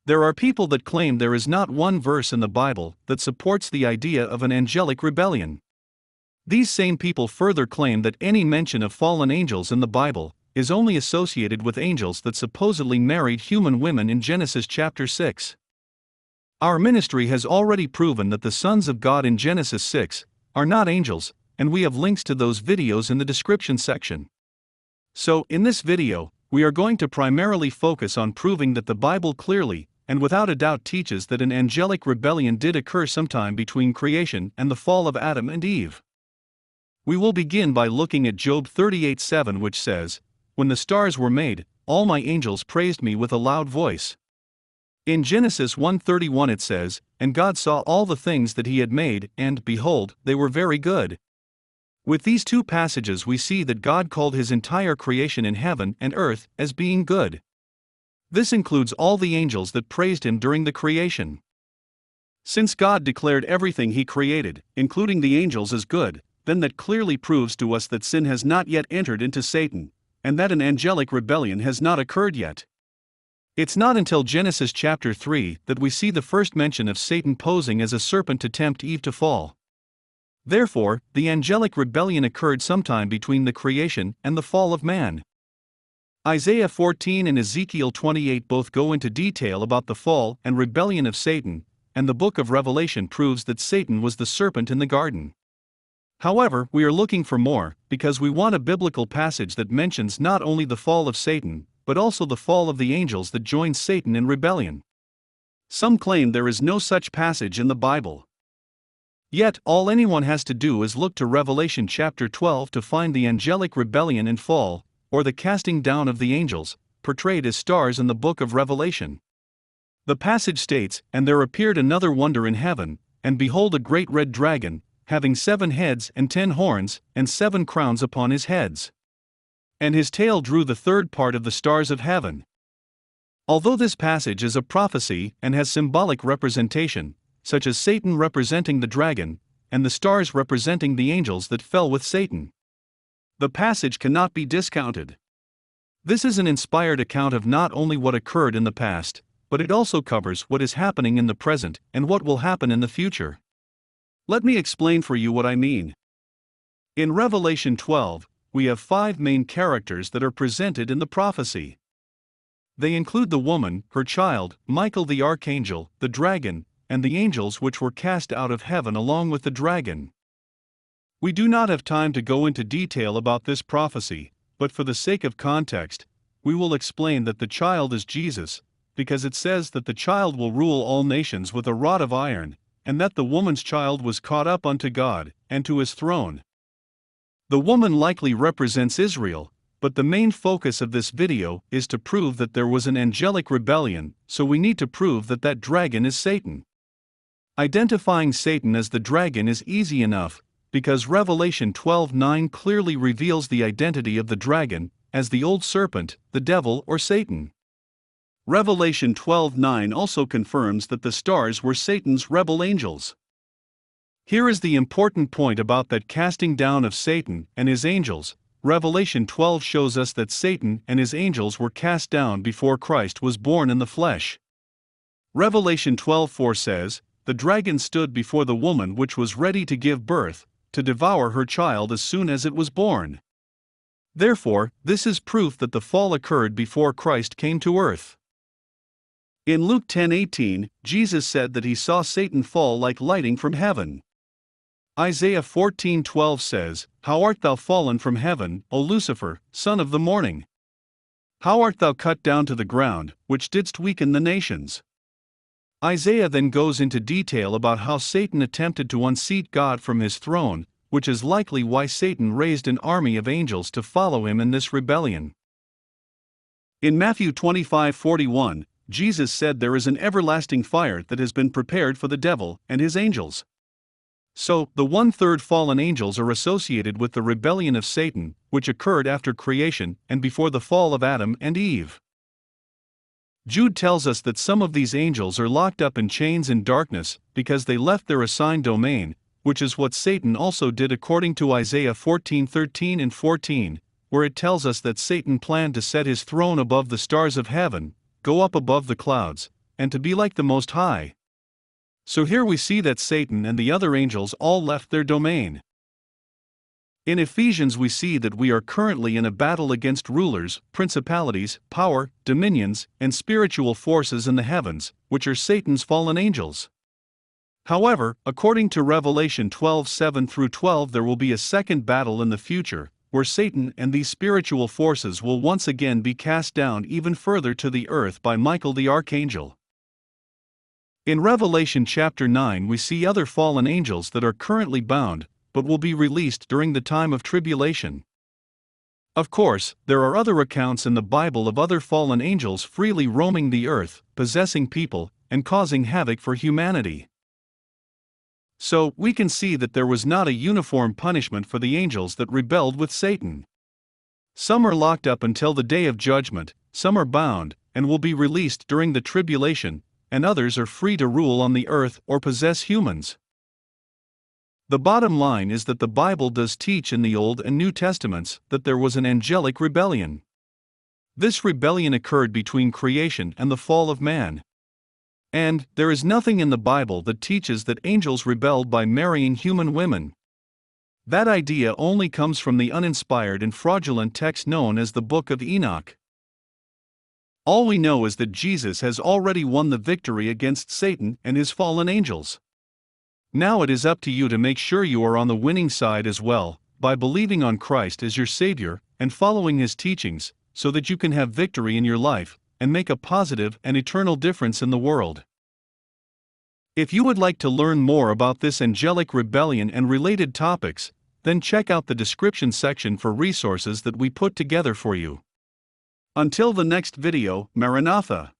There are people that claim there is not one verse in the Bible that supports the idea of an angelic rebellion. These same people further claim that any mention of fallen angels in the Bible is only associated with angels that supposedly married human women in Genesis chapter 6. Our ministry has already proven that the sons of God in Genesis 6 are not angels, and we have links to those videos in the description section. So, in this video, we are going to primarily focus on proving that the Bible clearly and without a doubt teaches that an angelic rebellion did occur sometime between creation and the fall of Adam and Eve. We will begin by looking at Job 38:7, which says, "When the stars were made, all my angels praised me with a loud voice." In Genesis 1:31 it says, "And God saw all the things that he had made, and, behold, they were very good." With these two passages we see that God called his entire creation in heaven and earth as being good. This includes all the angels that praised him during the creation. Since God declared everything he created, including the angels, as good, then that clearly proves to us that sin has not yet entered into Satan, and that an angelic rebellion has not occurred yet. It's not until Genesis chapter 3 that we see the first mention of Satan posing as a serpent to tempt Eve to fall. Therefore, the angelic rebellion occurred sometime between the creation and the fall of man. Isaiah 14 and Ezekiel 28 both go into detail about the fall and rebellion of Satan, and the book of Revelation proves that Satan was the serpent in the garden. However, we are looking for more, because we want a biblical passage that mentions not only the fall of Satan, but also the fall of the angels that joined Satan in rebellion. Some claim there is no such passage in the Bible. Yet, all anyone has to do is look to Revelation chapter 12 to find the angelic rebellion and fall, or the casting down of the angels, portrayed as stars in the book of Revelation. The passage states, "And there appeared another wonder in heaven, and behold a great red dragon, having 7 heads and 10 horns, and 7 crowns upon his heads. And his tail drew the third part of the stars of heaven." Although this passage is a prophecy and has symbolic representation, such as Satan representing the dragon, and the stars representing the angels that fell with Satan, the passage cannot be discounted. This is an inspired account of not only what occurred in the past, but it also covers what is happening in the present and what will happen in the future. Let me explain for you what I mean. In Revelation 12, we have 5 main characters that are presented in the prophecy. They include the woman, her child, Michael the archangel, the dragon, and the angels which were cast out of heaven along with the dragon. We do not have time to go into detail about this prophecy, but for the sake of context, we will explain that the child is Jesus, because it says that the child will rule all nations with a rod of iron, and that the woman's child was caught up unto God, and to his throne. The woman likely represents Israel, but the main focus of this video is to prove that there was an angelic rebellion, so we need to prove that that dragon is Satan. Identifying Satan as the dragon is easy enough, because Revelation 12:9 clearly reveals the identity of the dragon as the old serpent, the devil or Satan. Revelation 12:9 also confirms that the stars were Satan's rebel angels. Here is the important point about that casting down of Satan and his angels. Revelation 12 shows us that Satan and his angels were cast down before Christ was born in the flesh. Revelation 12:4 says, "The dragon stood before the woman which was ready to give birth, to devour her child as soon as it was born." Therefore, this is proof that the fall occurred before Christ came to earth. In Luke 10:18, Jesus said that he saw Satan fall like lightning from heaven. Isaiah 14:12 says, "How art thou fallen from heaven, O Lucifer, son of the morning? How art thou cut down to the ground, which didst weaken the nations?" Isaiah then goes into detail about how Satan attempted to unseat God from his throne, which is likely why Satan raised an army of angels to follow him in this rebellion. In Matthew 25:41, Jesus said there is an everlasting fire that has been prepared for the devil and his angels. So, the 1/3 fallen angels are associated with the rebellion of Satan, which occurred after creation and before the fall of Adam and Eve. Jude tells us that some of these angels are locked up in chains in darkness because they left their assigned domain, which is what Satan also did according to Isaiah 14:13 and 14, where it tells us that Satan planned to set his throne above the stars of heaven, go up above the clouds, and to be like the Most High. So here we see that Satan and the other angels all left their domain. In Ephesians we see that we are currently in a battle against rulers, principalities, power, dominions, and spiritual forces in the heavens, which are Satan's fallen angels. However, according to Revelation 12:7-12, there will be a second battle in the future, where Satan and these spiritual forces will once again be cast down even further to the earth by Michael the archangel. In Revelation chapter 9 we see other fallen angels that are currently bound, but will be released during the time of tribulation. Of course, there are other accounts in the Bible of other fallen angels freely roaming the earth, possessing people, and causing havoc for humanity. So, we can see that there was not a uniform punishment for the angels that rebelled with Satan. Some are locked up until the day of judgment, some are bound, and will be released during the tribulation, and others are free to rule on the earth or possess humans. The bottom line is that the Bible does teach in the Old and New Testaments that there was an angelic rebellion. This rebellion occurred between creation and the fall of man. And there is nothing in the Bible that teaches that angels rebelled by marrying human women. That idea only comes from the uninspired and fraudulent text known as the Book of Enoch. All we know is that Jesus has already won the victory against Satan and his fallen angels. Now it is up to you to make sure you are on the winning side as well, by believing on Christ as your Savior and following His teachings, so that you can have victory in your life and make a positive and eternal difference in the world. If you would like to learn more about this angelic rebellion and related topics, then check out the description section for resources that we put together for you. Until the next video, Maranatha.